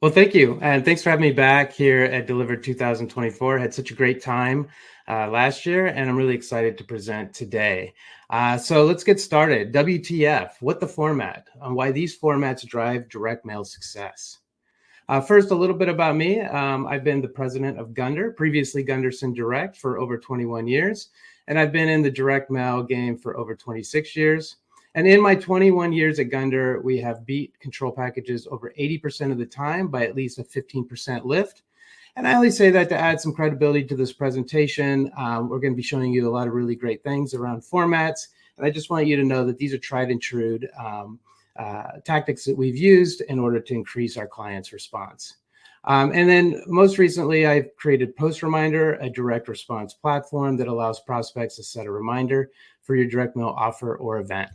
Well, thank you. And thanks for having me back here at Delivered 2024. I had such a great time last year, and I'm really excited to present today. So let's get started. WTF, what the format, and why these formats drive direct mail success. First, a little bit about me. I've been the president of Gundir, previously Gunderson Direct, for over 21 years. And I've been in the direct mail game for over 26 years. And in my 21 years at Gundir, we have beat control packages over 80% of the time by at least a 15% lift. And I only say that to add some credibility to this presentation. We're going to be showing you a lot of really great things around formats. And I just want you to know that these are tried and true tactics that we've used in order to increase our clients' response. And then most recently, I've created PostReminder, a direct response platform that allows prospects to set a reminder for your direct mail offer or event.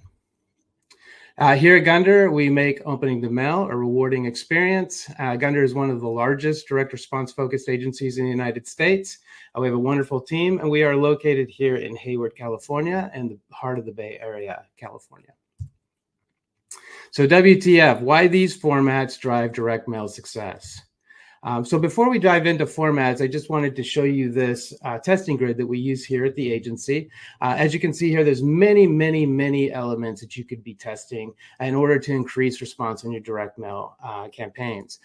Here at Gundir, we make opening the mail a rewarding experience. Gundir is one of the largest direct response focused agencies in the United States. We have a wonderful team, and we are located here in Hayward, California, in the heart of the Bay Area, California. So WTF, why these formats drive direct mail success? So before we dive into formats, I just wanted to show you this testing grid that we use here at the agency. As you can see here, there's many elements that you could be testing in order to increase response in your direct mail campaigns.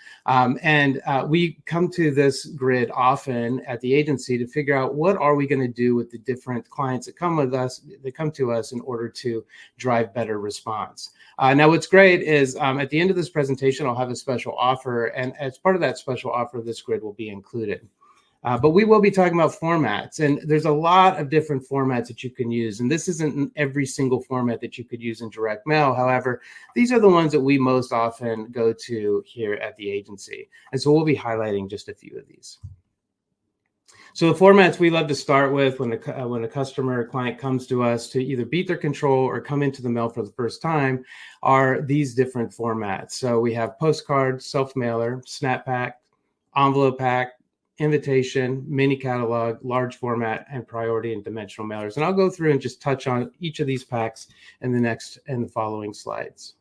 We come to this grid often at the agency to figure out what are we going to do with the different clients that come to us in order to drive better response. Now, what's great is at the end of this presentation, I'll have a special offer, and as part of that special offer, this grid will be included. But we will be talking about formats, and there's a lot of different formats that you can use, and this isn't every single format that you could use in direct mail. However, these are the ones that we most often go to here at the agency, and so we'll be highlighting just a few of these. So the formats we love to start with when a customer or client comes to us to either beat their control or come into the mail for the first time are these different formats. So we have postcard, self-mailer, snap pack, envelope pack, invitation, mini catalog, large format, and priority and dimensional mailers. And I'll go through and just touch on each of these packs in the following slides.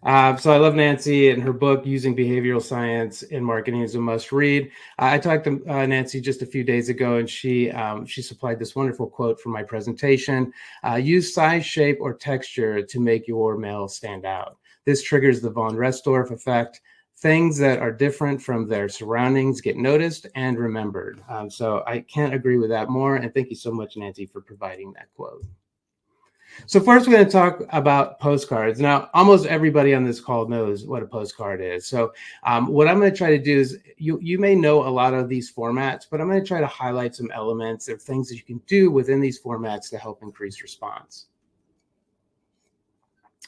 So I love Nancy and her book, Using Behavioral Science in Marketing is a Must Read. I talked to Nancy just a few days ago, and she supplied this wonderful quote for my presentation. Use size, shape, or texture to make your mail stand out. This triggers the von Restorff effect. Things that are different from their surroundings get noticed and remembered. So I can't agree with that more. And thank you so much, Nancy, for providing that quote. So first, we're going to talk about postcards. Now, almost everybody on this call knows what a postcard is. So what I'm going to try to do is, you may know a lot of these formats, but I'm going to try to highlight some elements of things that you can do within these formats to help increase response.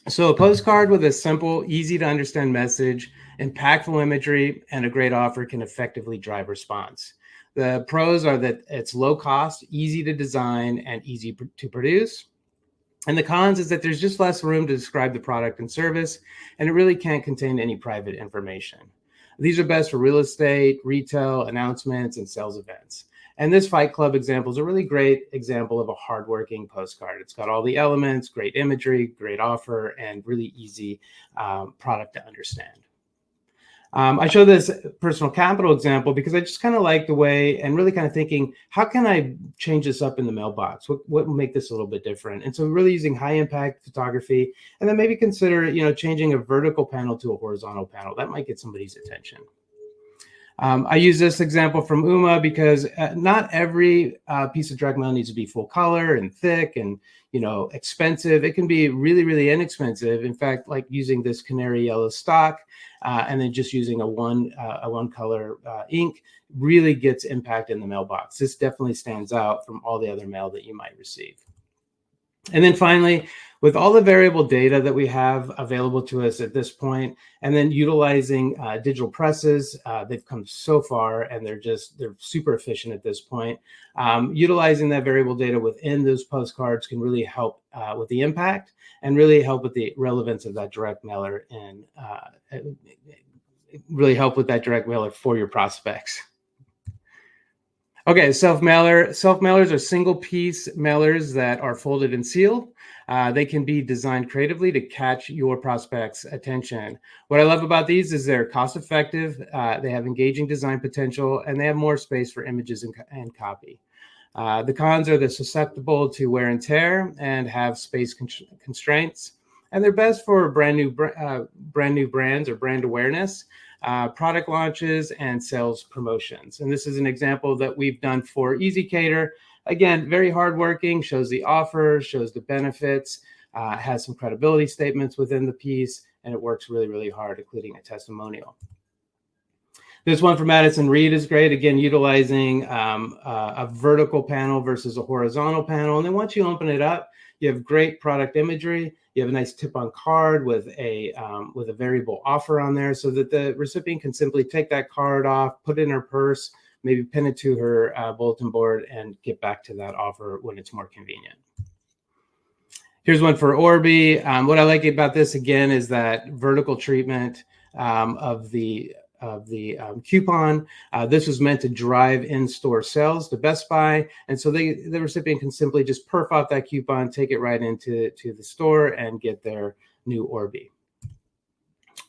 So a postcard with a simple, easy to understand message, impactful imagery, and a great offer can effectively drive response. The pros are that it's low cost, easy to design, and easy to produce. And the cons is that there's just less room to describe the product and service, and it really can't contain any private information. These are best for real estate, retail, announcements, and sales events. And this Fight Club example is a really great example of a hardworking postcard. It's got all the elements, great imagery, great offer, and really easy product to understand. I show this personal capital example because I just kind of like the way and really kind of thinking, how can I change this up in the mailbox? What will make this a little bit different? And so really using high impact photography, and then maybe consider, changing a vertical panel to a horizontal panel. That might get somebody's attention. I use this example from Uma because not every piece of direct mail needs to be full color and thick and expensive. It can be really, really inexpensive. In fact, like using this canary yellow stock and then just using a one color ink really gets impact in the mailbox. This definitely stands out from all the other mail that you might receive. And then finally, with all the variable data that we have available to us at this point, and then utilizing digital presses, they've come so far and they're super efficient at this point. Utilizing that variable data within those postcards can really help with the impact and really help with the relevance of that direct mailer and really help with that direct mailer for your prospects. Okay, self-mailers are single-piece mailers that are folded and sealed. They can be designed creatively to catch your prospect's attention. What I love about these is they're cost-effective, they have engaging design potential, and they have more space for images and copy. The cons are they're susceptible to wear and tear and have space constraints. And they're best for brand new brands or brand awareness, product launches, and sales promotions. And this is an example that we've done for Easy Cater. Again, very hardworking, shows the offer, shows the benefits, has some credibility statements within the piece, and it works really, really hard, including a testimonial. This one from Madison Reed is great, again, utilizing a vertical panel versus a horizontal panel. And then once you open it up, you have great product imagery. You have a nice tip-on card with a variable offer on there so that the recipient can simply take that card off, put it in her purse, maybe pin it to her bulletin board, and get back to that offer when it's more convenient. Here's one for Orbi. What I like about this, again, is that vertical treatment of the coupon. This was meant to drive in-store sales to Best Buy, and so the recipient can simply just perf off that coupon, take it right into the store, and get their new Orbi.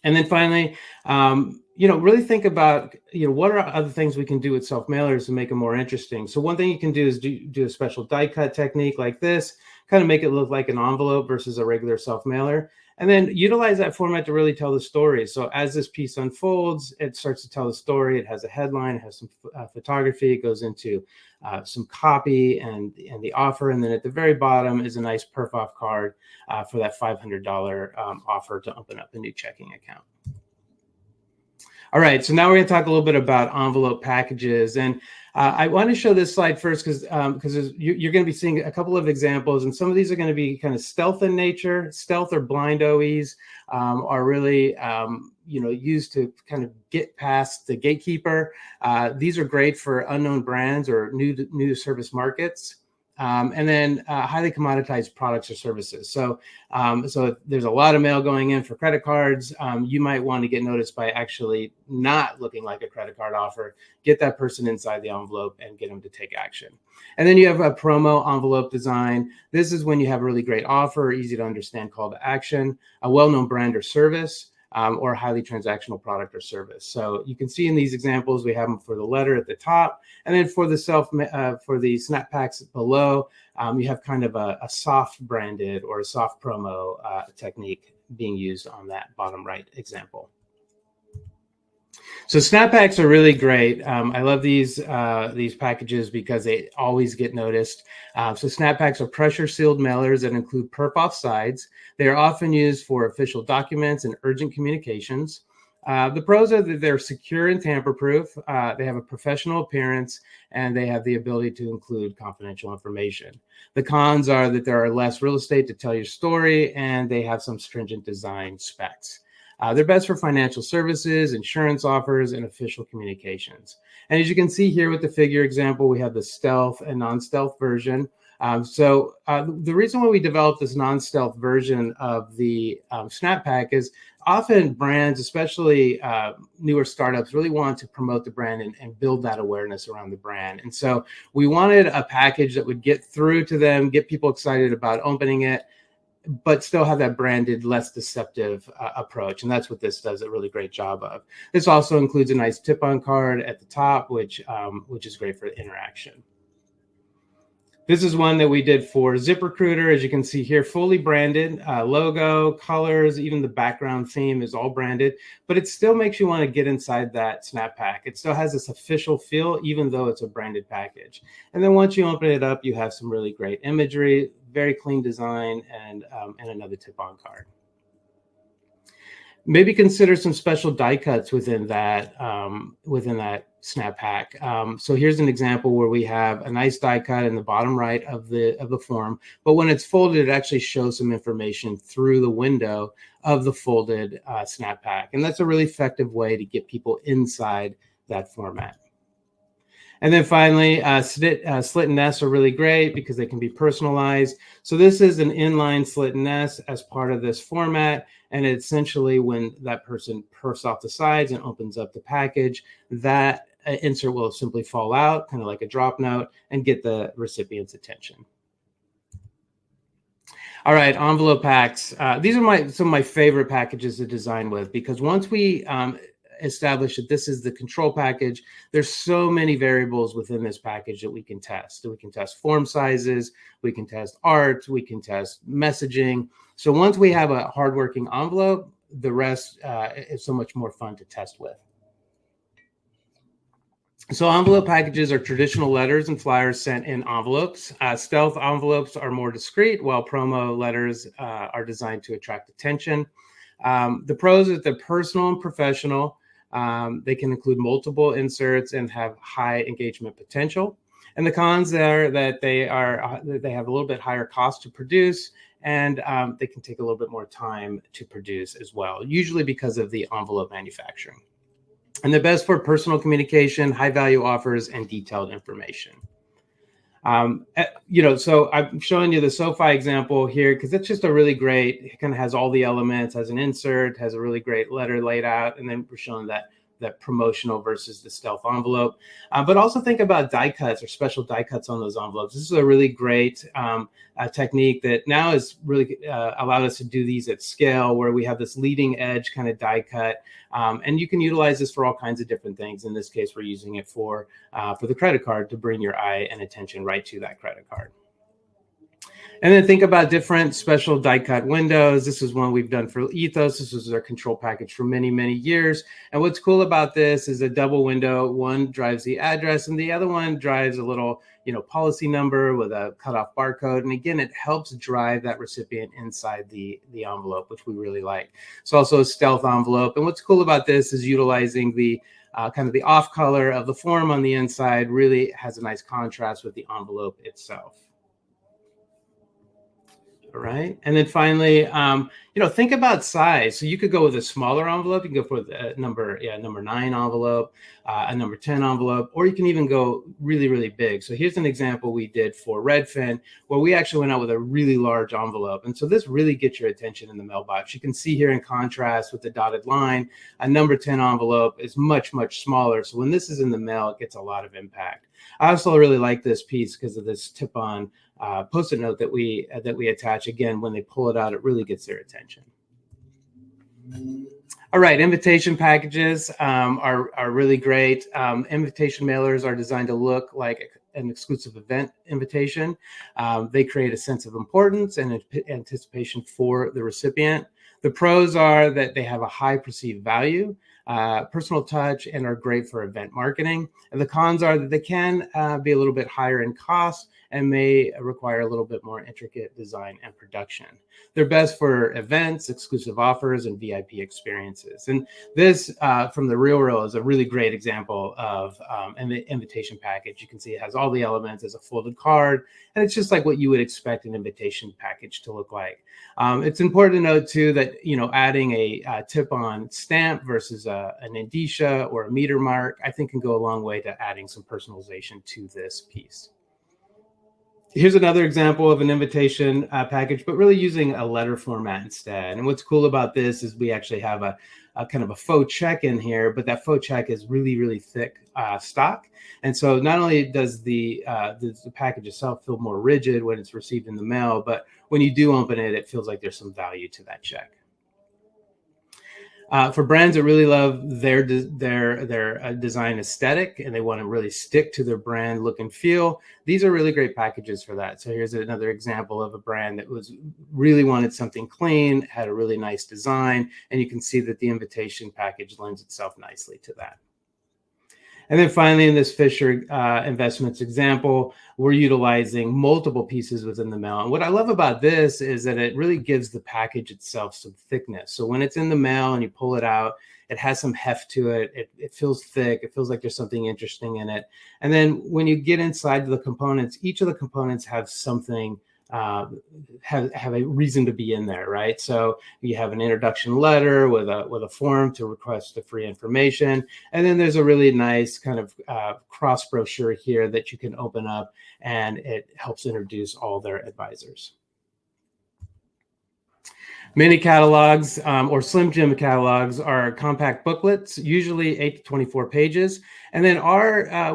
And then finally, really think about, what are other things we can do with self-mailers to make them more interesting. So one thing you can do is do a special die cut technique like this, kind of make it look like an envelope versus a regular self-mailer. And then utilize that format to really tell the story. So as this piece unfolds, it starts to tell the story. It has a headline, it has some photography, it goes into some copy and the offer. And then at the very bottom is a nice perf off card for that $500 offer to open up a new checking account. All right, so now we're going to talk a little bit about envelope packages. And I want to show this slide first because you're going to be seeing a couple of examples, and some of these are going to be kind of stealth in nature. Stealth or blind OEs are really used to kind of get past the gatekeeper. These are great for unknown brands or new to service markets. And then highly commoditized products or services. So there's a lot of mail going in for credit cards. You might want to get noticed by actually not looking like a credit card offer. Get that person inside the envelope and get them to take action. And then you have a promo envelope design. This is when you have a really great offer, easy to understand call to action, a well-known brand or service, or a highly transactional product or service. So you can see in these examples, we have them for the letter at the top, and then for the snap packs below, you have kind of a soft branded or a soft promo technique being used on that bottom right example. So snap packs are really great. I love these packages because they always get noticed. So snap packs are pressure sealed mailers that include perf off sides. They are often used for official documents and urgent communications. The pros are that they're secure and tamper proof. They have a professional appearance, and they have the ability to include confidential information. The cons are that there are less real estate to tell your story, and they have some stringent design specs. They're best for financial services, insurance offers, and official communications. And as you can see here with the figure example, we have the stealth and non-stealth version. The reason why we developed this non-stealth version of the Snap Pack is often brands, especially newer startups, really want to promote the brand and build that awareness around the brand. And so we wanted a package that would get through to them, get people excited about opening it, but still have that branded, less deceptive approach. And that's what this does a really great job of. This also includes a nice tip-on card at the top, which is great for interaction. This is one that we did for ZipRecruiter. As you can see here, fully branded, logo, colors, even the background theme is all branded, but it still makes you want to get inside that Snap Pack. It still has this official feel, even though it's a branded package. And then once you open it up, you have some really great imagery, very clean design, and another tip-on card. Maybe consider some special die cuts within that Snap Pack. So here's an example where we have a nice die cut in the bottom right of the form, but when it's folded, it actually shows some information through the window of the folded Snap Pack, and that's a really effective way to get people inside that format. And then finally, slit and S are really great because they can be personalized. So this is an inline slit and S as part of this format. And essentially when that person perfs off the sides and opens up the package, that insert will simply fall out, kind of like a drop note, and get the recipient's attention. All right, envelope packs. These are some of my favorite packages to design with, because once we establish that this is the control package, there's so many variables within this package that we can test. So we can test form sizes, we can test art, we can test messaging. So once we have a hardworking envelope, the rest is so much more fun to test with. So envelope packages are traditional letters and flyers sent in envelopes. Stealth envelopes are more discreet, while promo letters are designed to attract attention. The pros is they're personal and professional. They can include multiple inserts and have high engagement potential. And the cons are that they have a little bit higher cost to produce, and they can take a little bit more time to produce as well, usually because of the envelope manufacturing. And they're best for personal communication, high value offers, and detailed information. So I'm showing you the SoFi example here because it's just a really great, it kind of has all the elements, has an insert, has a really great letter laid out, and then we're showing that promotional versus the stealth envelope. But also think about die cuts or special die cuts on those envelopes. This is a really great technique that now has really allowed us to do these at scale, where we have this leading edge kind of die cut. And you can utilize this for all kinds of different things. In this case, we're using it for the credit card to bring your eye and attention right to that credit card. And then think about different special die cut windows. This is one we've done for Ethos. This was our control package for many, many years. And what's cool about this is a double window. One drives the address and the other one drives a little, policy number with a cutoff barcode. And again, it helps drive that recipient inside the envelope, which we really like. It's also a stealth envelope. And what's cool about this is utilizing the kind of the off color of the form on the inside really has a nice contrast with the envelope itself. All right. And then finally, think about size. So you could go with a smaller envelope. You can go for the number 9 envelope, a number 10 envelope, or you can even go really, really big. So here's an example we did for Redfin, where we actually went out with a really large envelope. And so this really gets your attention in the mailbox. You can see here in contrast with the dotted line, a number 10 envelope is much, much smaller. So when this is in the mail, it gets a lot of impact. I also really like this piece because of this tip-on Post-it note that we attach. Again, when they pull it out, it really gets their attention. All right, invitation packages are really great. Invitation mailers are designed to look like an exclusive event invitation. They create a sense of importance and anticipation for the recipient. The pros are that they have a high perceived value, personal touch, and are great for event marketing. And the cons are that they can be a little bit higher in cost and may require a little bit more intricate design and production. They're best for events, exclusive offers, and VIP experiences. And this, from the RealReal, is a really great example of an invitation package. You can see it has all the elements as a folded card, and it's just like what you would expect an invitation package to look like. It's important to note, too, that adding a tip-on stamp versus an indicia or a meter mark, I think, can go a long way to adding some personalization to this piece. Here's another example of an invitation package, but really using a letter format instead. And what's cool about this is we actually have a kind of a faux check in here, but that faux check is really, really thick stock. And so not only does the package itself feel more rigid when it's received in the mail, but when you do open it, it feels like there's some value to that check. For brands that really love their design aesthetic and they want to really stick to their brand look and feel, these are really great packages for that. So here's another example of a brand that really wanted something clean, had a really nice design, and you can see that the invitation package lends itself nicely to that. And then finally, in this Fisher Investments example, we're utilizing multiple pieces within the mail. And what I love about this is that it really gives the package itself some thickness. So when it's in the mail and you pull it out, it has some heft to it. It feels thick. It feels like there's something interesting in it. And then when you get inside the components, each of the components have something have a reason to be in there, right? So you have an introduction letter with a form to request the free information, and then there's a really nice kind of cross brochure here that you can open up, and it helps introduce all their advisors. Mini catalogs or Slim Jim catalogs are compact booklets, usually 8 to 24 pages. And then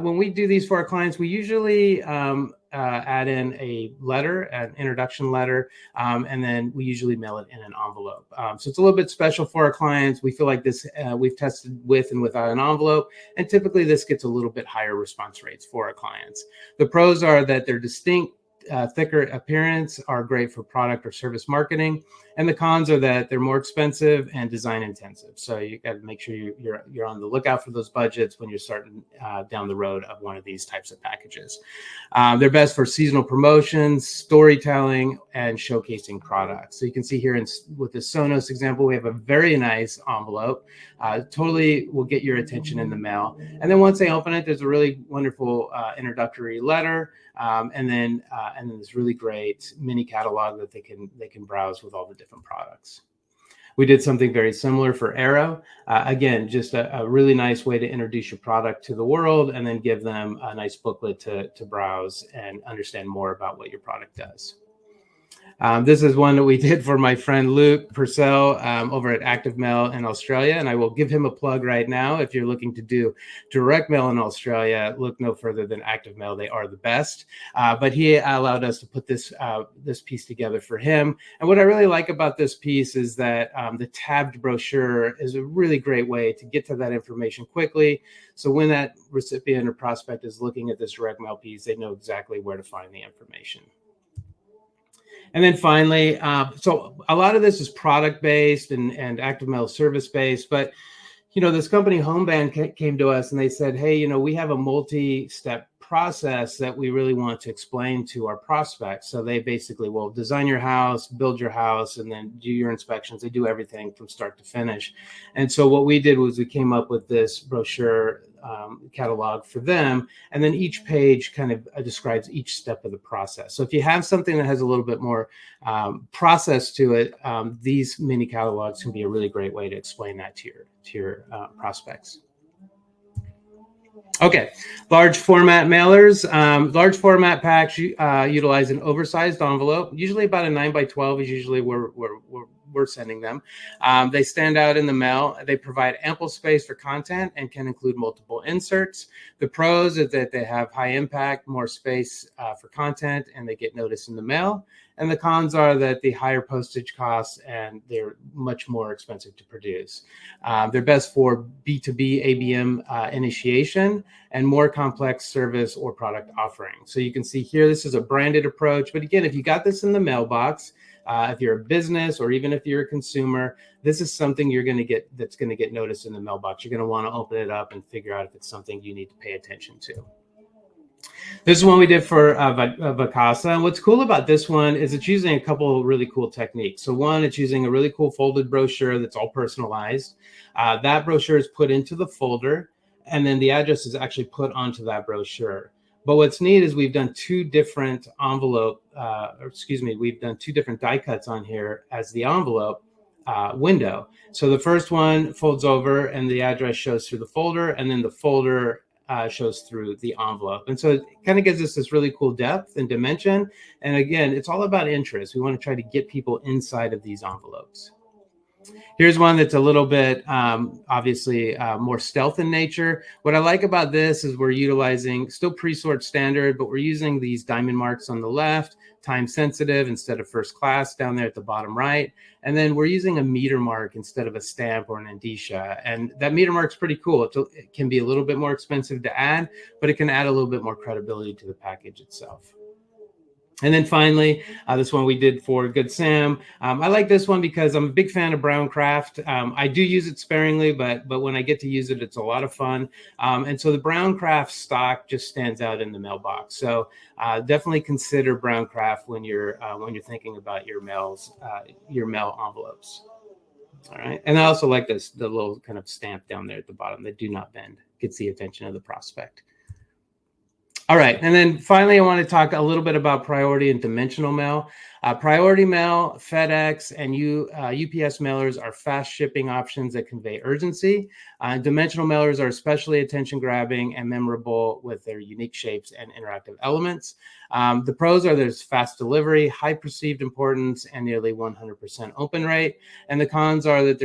when we do these for our clients, we usually add in a letter, an introduction letter, and then we usually mail it in an envelope. So it's a little bit special for our clients. We feel like this, we've tested with and without an envelope, and typically this gets a little bit higher response rates for our clients. The pros are that they're distinct, thicker appearance, are great for product or service marketing, and the cons are that they're more expensive and design intensive. So you got to make sure you're on the lookout for those budgets when you're starting down the road of one of these types of packages. They're best for seasonal promotions, storytelling, and showcasing products. So you can see here with the Sonos example, we have a very nice envelope. Totally will get your attention in the mail. And then once they open it, there's a really wonderful introductory letter, and then this really great mini catalog that they can browse with all the different products. We did something very similar for Arrow. Again, just a really nice way to introduce your product to the world, and then give them a nice booklet to browse and understand more about what your product does. This is one that we did for my friend Luke Purcell over at Active Mail in Australia, and I will give him a plug right now. If you're looking to do direct mail in Australia, look no further than Active Mail. They are the best. But he allowed us to put this piece together for him. And what I really like about this piece is that the tabbed brochure is a really great way to get to that information quickly. So when that recipient or prospect is looking at this direct mail piece, they know exactly where to find the information. And then finally, so a lot of this is product-based and Active Mail service-based, but this company Homeband came to us and they said, hey, we have a multi-step process that we really want to explain to our prospects. So they basically will design your house, build your house, and then do your inspections. They do everything from start to finish. And so what we did was we came up with this brochure catalog for them, and then each page kind of describes each step of the process. So if you have something that has a little bit more process to it, these mini catalogs can be a really great way to explain that to your prospects. Okay, large format mailers. Large format packs utilize an oversized envelope. Usually about a 9x12 is usually where we're sending them. They stand out in the mail. They provide ample space for content and can include multiple inserts. The pros is that they have high impact, more space for content, and they get noticed in the mail. And the cons are that the higher postage costs and they're much more expensive to produce. They're best for B2B ABM initiation and more complex service or product offering. So you can see here, this is a branded approach. But again, if you got this in the mailbox, if you're a business or even if you're a consumer, this is something that's going to get noticed in the mailbox. You're going to want to open it up and figure out if it's something you need to pay attention to. This is one we did for Vacasa. And what's cool about this one is it's using a couple of really cool techniques. So one, it's using a really cool folded brochure that's all personalized. That brochure is put into the folder, and then the address is actually put onto that brochure. But what's neat is we've done two different we've done two different die cuts on here as the envelope window. So the first one folds over and the address shows through the folder, and then the folder shows through the envelope. And so it kind of gives us this really cool depth and dimension. And again, it's all about interest. We want to try to get people inside of these envelopes. Here's one that's a little bit, obviously, more stealth in nature. What I like about this is we're utilizing still pre-sort standard, but we're using these diamond marks on the left, time sensitive instead of first class down there at the bottom right. And then we're using a meter mark instead of a stamp or an indicia. And that meter mark's pretty cool. It can be a little bit more expensive to add, but it can add a little bit more credibility to the package itself. And then finally, this one we did for Good Sam. I like this one because I'm a big fan of brown craft. I do use it sparingly, but when I get to use it, it's a lot of fun. And so the brown craft stock just stands out in the mailbox. So definitely consider brown craft when you're thinking about your mail envelopes. All right. And I also like the little kind of stamp down there at the bottom that do not bend. Gets the attention of the prospect. All right, and then finally, I want to talk a little bit about priority and dimensional mail. Priority mail, FedEx, and UPS mailers are fast shipping options that convey urgency. Dimensional mailers are especially attention-grabbing and memorable with their unique shapes and interactive elements. The pros are there's fast delivery, high perceived importance, and nearly 100% open rate. And the cons are that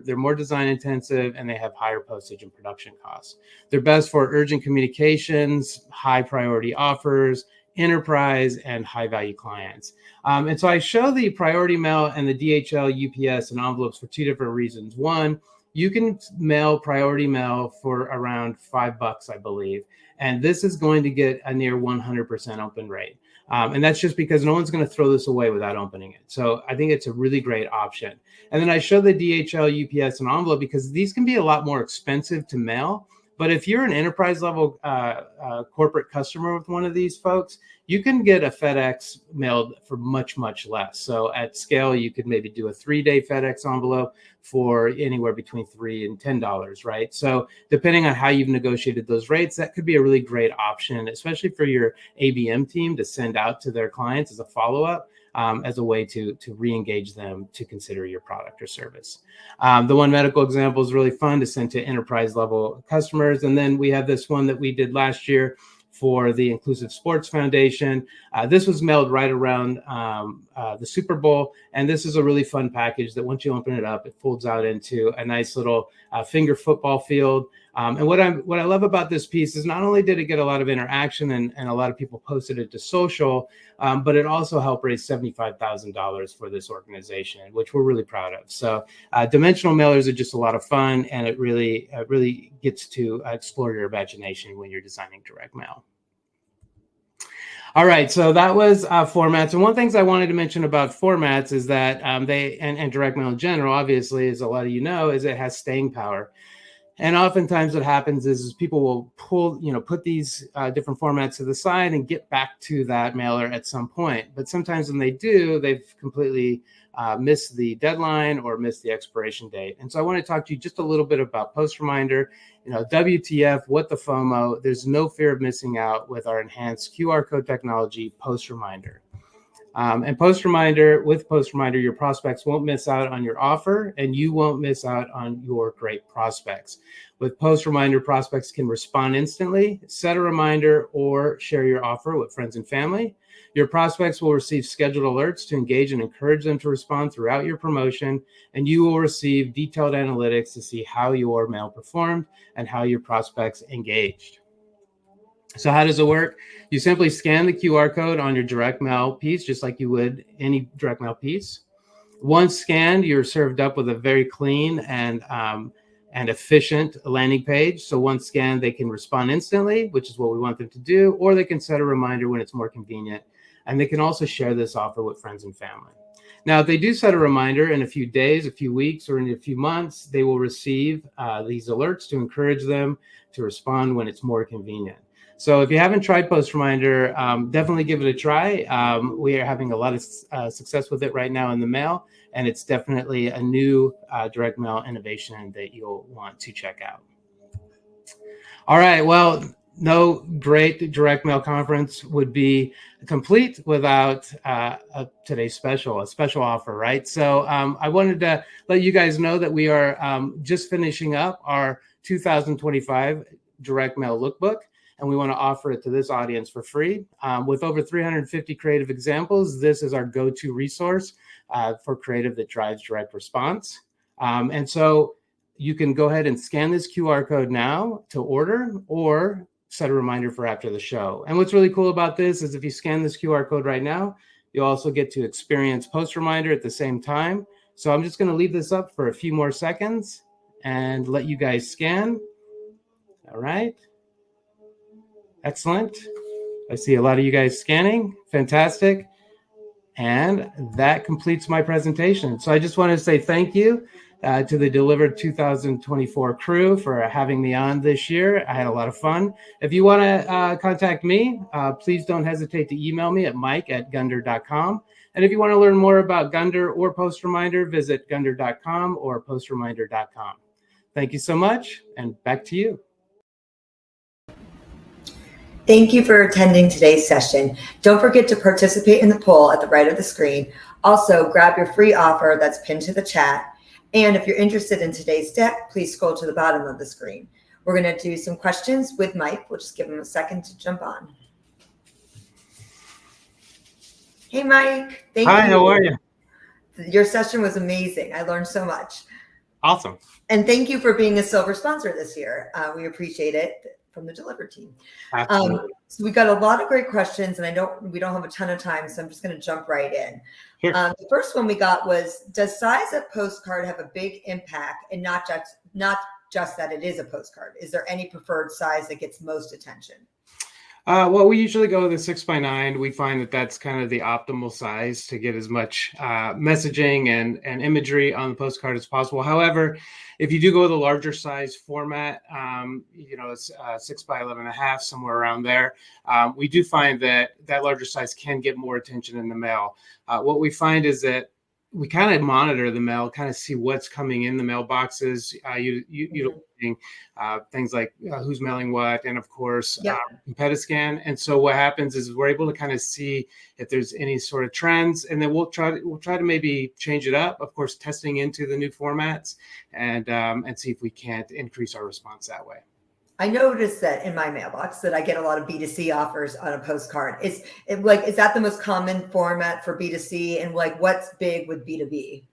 they're more design intensive and they have higher postage and production costs. They're best for urgent communications, high priority offers, enterprise, and high value clients. And so I show the priority mail and the DHL, UPS, and envelopes for two different reasons. One, you can mail priority mail for around $5, I believe. And this is going to get a near 100% open rate. And that's just because no one's going to throw this away without opening it. So I think it's a really great option. And then I show the DHL, UPS, and envelope because these can be a lot more expensive to mail. But if you're an enterprise level corporate customer with one of these folks, you can get a FedEx mailed for much, much less. So at scale, you could maybe do a 3-day FedEx envelope for anywhere between $3 and $10, right? So depending on how you've negotiated those rates, that could be a really great option, especially for your ABM team to send out to their clients as a follow-up. As a way to re-engage them to consider your product or service. The One Medical example is really fun to send to enterprise level customers. And then we have this one that we did last year for the Inclusive Sports Foundation. This was mailed right around the Super Bowl. And this is a really fun package that once you open it up, it folds out into a nice little finger football field. And what I love about this piece is not only did it get a lot of interaction and a lot of people posted it to social, but it also helped raise $75,000 for this organization, which we're really proud of. So dimensional mailers are just a lot of fun, and it really gets to explore your imagination when you're designing direct mail. All right, so that was formats. And one thing I wanted to mention about formats is that and direct mail in general, obviously, as a lot of you know, is it has staying power. And oftentimes what happens is people will put these different formats to the side and get back to that mailer at some point. But sometimes when they do, they've completely missed the deadline or missed the expiration date. And so I want to talk to you just a little bit about PostReminder. WTF, what the FOMO. There's no fear of missing out with our enhanced QR code technology, PostReminder. And with PostReminder, your prospects won't miss out on your offer, and you won't miss out on your great prospects. With PostReminder, prospects can respond instantly, set a reminder, or share your offer with friends and family. Your prospects will receive scheduled alerts to engage and encourage them to respond throughout your promotion, and you will receive detailed analytics to see how your mail performed and how your prospects engaged. So how does it work? You simply scan the QR code on your direct mail piece, just like you would any direct mail piece. Once scanned, you're served up with a very clean and efficient landing page. So once scanned, they can respond instantly, which is what we want them to do, or they can set a reminder when it's more convenient. And they can also share this offer with friends and family. Now, if they do set a reminder in a few days, a few weeks, or in a few months, they will receive these alerts to encourage them to respond when it's more convenient. So if you haven't tried PostReminder, definitely give it a try. We are having a lot of success with it right now in the mail, and it's definitely a new direct mail innovation that you'll want to check out. All right, well, no great direct mail conference would be complete without today's a special offer, right? So I wanted to let you guys know that we are just finishing up our 2025 direct mail lookbook, and we want to offer it to this audience for free. With over 350 creative examples, this is our go-to resource for creative that drives direct response. And so you can go ahead and scan this QR code now to order or set a reminder for after the show. And what's really cool about this is if you scan this QR code right now, you also get to experience PostReminder at the same time. So I'm just going to leave this up for a few more seconds and let you guys scan. All right. Excellent. I see a lot of you guys scanning. Fantastic. And that completes my presentation. So I just want to say thank you to the Delivered 2024 crew for having me on this year. I had a lot of fun. If you want to contact me, please don't hesitate to email me at mike@gundir.com. And if you want to learn more about Gundir or PostReminder, visit gundir.com or postreminder.com. Thank you so much, and back to you. Thank you for attending today's session. Don't forget to participate in the poll at the right of the screen. Also, grab your free offer that's pinned to the chat. And if you're interested in today's deck, please scroll to the bottom of the screen. We're going to do some questions with Mike. We'll just give him a second to jump on. Hey, Mike. Thank you. Hi, how are you? Your session was amazing. I learned so much. Awesome. And thank you for being a silver sponsor this year. We appreciate it from the Deliver team. Absolutely. So we got a lot of great questions, and we don't have a ton of time, so I'm just going to jump right in. Sure. The first one we got was, does size of postcard have a big impact, and not just that it is a postcard? Is there any preferred size that gets most attention? Well, we usually go with a 6x9. We find that that's kind of the optimal size to get as much messaging and imagery on the postcard as possible. However, if you do go with a larger size format, it's 6x11.5, somewhere around there, we do find that larger size can get more attention in the mail. What we find is that we kind of monitor the mail, kind of see what's coming in the mailboxes, utilizing things like who's mailing what, and of course, Petascan. And so what happens is we're able to kind of see if there's any sort of trends, and then we'll try to maybe change it up. Of course, testing into the new formats and see if we can't increase our response that way. I noticed that in my mailbox that I get a lot of B2C offers on a postcard. Is that the most common format for B2C, and what's big with B2B?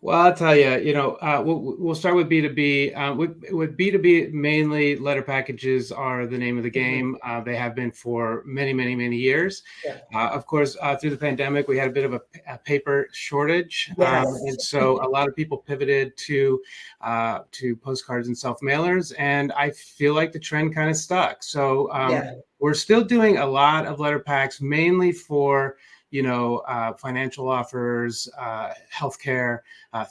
Well, I'll tell you, we'll start with B2B. With B2B, mainly letter packages are the name of the game. They have been for many, many, many years. Yeah. Of course, through the pandemic, we had a bit of a paper shortage. Yes. And so a lot of people pivoted to postcards and self-mailers. And I feel like the trend kind of stuck. So we're still doing a lot of letter packs, mainly for financial offers, healthcare,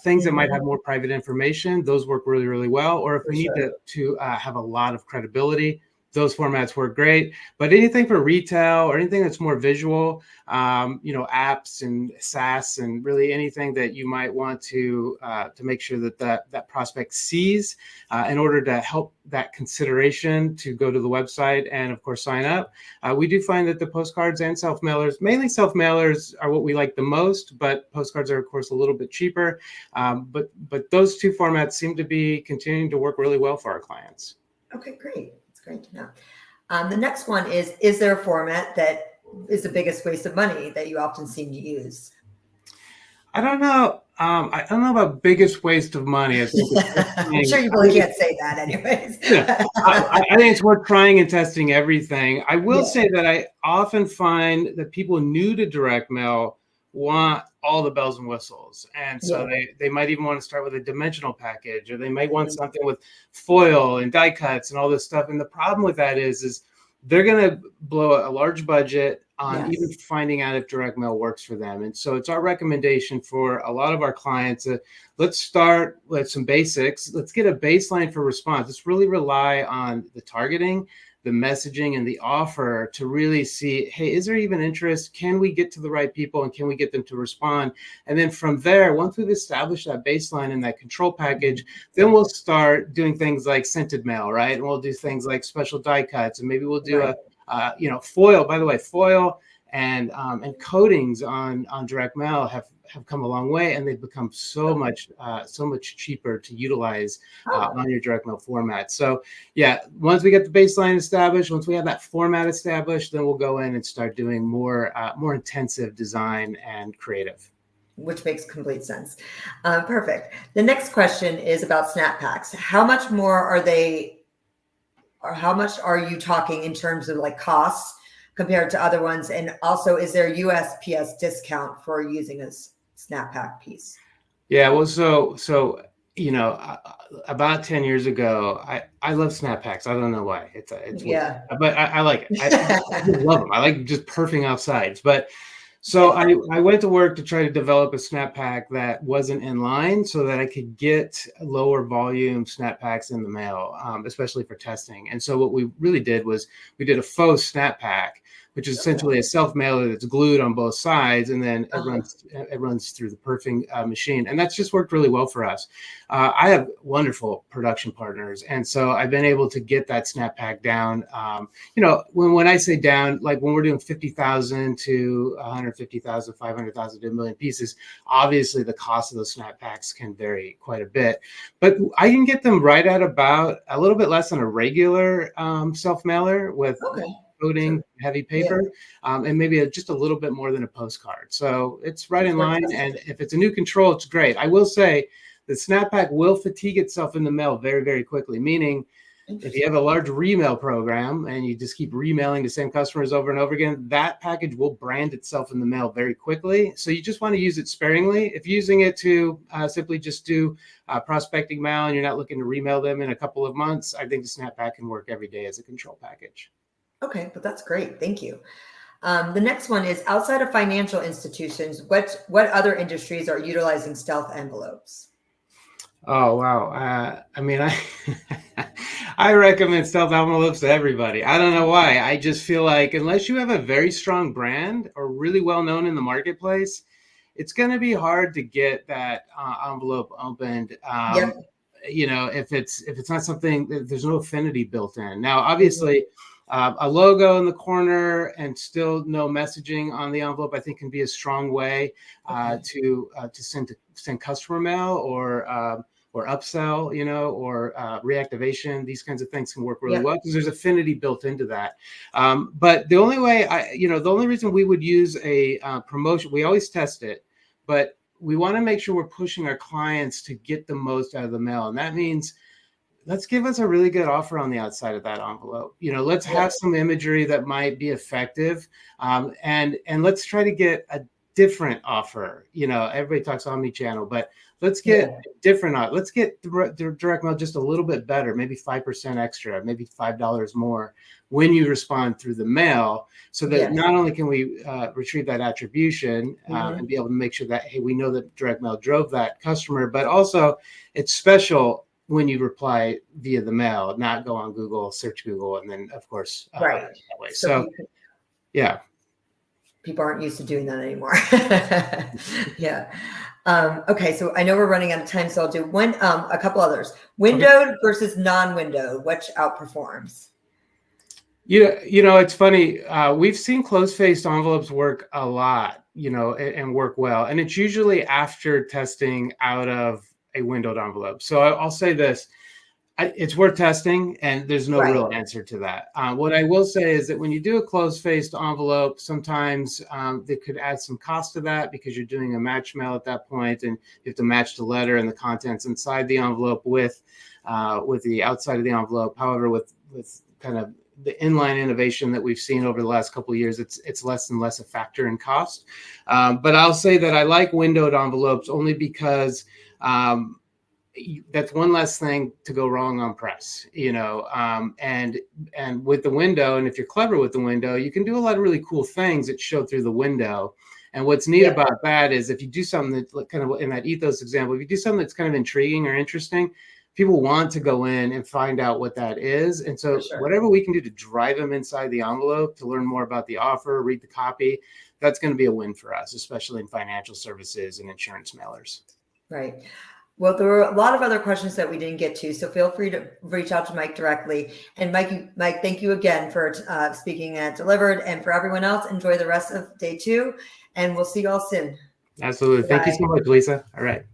things that might have more private information. Those work really, really well. Or if we need to have a lot of credibility, those formats work great. But anything for retail or anything that's more visual, apps and SaaS, and really anything that you might want to make sure that prospect sees in order to help that consideration to go to the website and of course sign up. We do find that the postcards and self-mailers, mainly self-mailers, are what we like the most, but postcards are of course a little bit cheaper. But those two formats seem to be continuing to work really well for our clients. Okay, great. Great to know. The next one is there a format that is the biggest waste of money that you often seem to use? I don't know. I don't know about biggest waste of money. I think I'm sure you really can't say that anyways. I think it's worth trying and testing everything. I will say that I often find that people new to direct mail want all the bells and whistles. And so they might even want to start with a dimensional package, or they might want something with foil and die cuts and all this stuff. And the problem with that is they're going to blow a large budget on even finding out if direct mail works for them. And so it's our recommendation for a lot of our clients, let's start with some basics. Let's get a baseline for response. Let's really rely on the targeting, the messaging, and the offer to really see, hey, is there even interest? Can we get to the right people, and can we get them to respond? And then from there, once we've established that baseline and that control package, then we'll start doing things like scented mail, right? And we'll do things like special die cuts, and maybe we'll do foil. By the way, foil and coatings on direct mail have come a long way, and they've become so much cheaper to utilize on your direct mail format. So once we get the baseline established, once we have that format established, then we'll go in and start doing more intensive design and creative. Which makes complete sense. Perfect. The next question is about snap packs. How much more are they, or how much are you talking in terms of costs compared to other ones? And also, is there a USPS discount for using a snap pack piece? Yeah, well, so about 10 years ago, I love snap packs. I don't know why. It's weird, but I like it. I love them. I like just perfing off sides. But So I went to work to try to develop a snap pack that wasn't in line so that I could get lower volume snap packs in the mail, especially for testing. And so what we really did was we did a faux snap pack, which is essentially a self mailer that's glued on both sides, and then it runs through the perfing machine. And that's just worked really well for us. I have wonderful production partners, and so I've been able to get that snap pack down. When I say down, like when we're doing 50,000 to 150,000, 500,000 to a million pieces, obviously the cost of those snap packs can vary quite a bit. But I can get them right at about a little bit less than a regular self mailer with coating, heavy paper, and maybe just a little bit more than a postcard. So it's right in line. And if it's a new control, it's great. I will say the snap pack will fatigue itself in the mail very, very quickly, meaning if you have a large remail program and you just keep remailing the same customers over and over again, that package will brand itself in the mail very quickly. So you just want to use it sparingly. If you're using it to simply just do prospecting mail and you're not looking to remail them in a couple of months, I think the snap pack can work every day as a control package. Okay, but that's great. Thank you. The next one is, outside of financial institutions, what other industries are utilizing stealth envelopes? Oh, wow. I recommend stealth envelopes to everybody. I don't know why. I just feel like unless you have a very strong brand or really well known in the marketplace, it's going to be hard to get that envelope opened. If it's not something that there's no affinity built in. Now, obviously, a logo in the corner and still no messaging on the envelope, I think, can be a strong way to send customer mail or upsell, or reactivation. These kinds of things can work really well because there's affinity built into that. But the only way the only reason we would use a promotion, we always test it, but we want to make sure we're pushing our clients to get the most out of the mail. And that means let's give us a really good offer on the outside of that envelope. Let's have some imagery that might be effective. And let's try to get a different offer. Everybody talks omni-channel, but let's get different. Let's get direct mail just a little bit better, maybe 5% extra, maybe $5 more when you respond through the mail, so that not only can we retrieve that attribution and be able to make sure that, hey, we know that direct mail drove that customer, but also it's special when you reply via the mail, not go on Google, search Google, and then, of course, that way. So people aren't used to doing that anymore. Okay, so I know we're running out of time, so I'll do a couple others. Windowed versus non-windowed, which outperforms? It's funny. We've seen closed-faced envelopes work a lot, and work well. And it's usually after testing out of a windowed envelope. So I'll say this. It's worth testing, and there's no real answer to that. What I will say is that when you do a closed-faced envelope, sometimes they could add some cost to that because you're doing a match mail at that point, and you have to match the letter and the contents inside the envelope with the outside of the envelope. However, with kind of the inline innovation that we've seen over the last couple of years, it's less and less a factor in cost. But I'll say that I like windowed envelopes only because that's one less thing to go wrong on press, and with the window, and if you're clever with the window, you can do a lot of really cool things that show through the window. And what's neat about that is if you do something that kind of in that ethos example, if you do something that's kind of intriguing or interesting, people want to go in and find out what that is. And so whatever we can do to drive them inside the envelope to learn more about the offer, read the copy, that's going to be a win for us, especially in financial services and insurance mailers. Right. Well, there were a lot of other questions that we didn't get to, so feel free to reach out to Mike directly. And Mike, thank you again for speaking at Delivered. And for everyone else, enjoy the rest of day 2, and we'll see you all soon. Absolutely. Bye. Thank you so much, Lisa. All right.